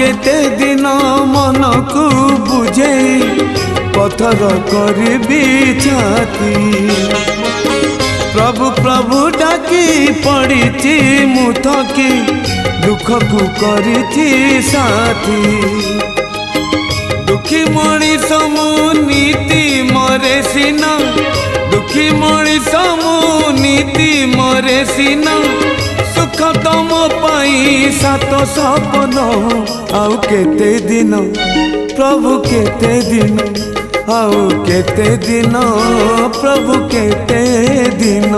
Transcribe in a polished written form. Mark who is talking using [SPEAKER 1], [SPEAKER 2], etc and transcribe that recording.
[SPEAKER 1] केते दिन मन को बुझे पथर करबी छाती। प्रभु प्रभु डाकी पड़ी मुथकी दुख को करी साथी। दुखी मणिष नीति मरे सीना दुखी मणिष नीति मरे सीना सुख तम पाई सात सपन आउ केते दिन प्रभु केते दिन आउ केते दिन प्रभु केते दिन।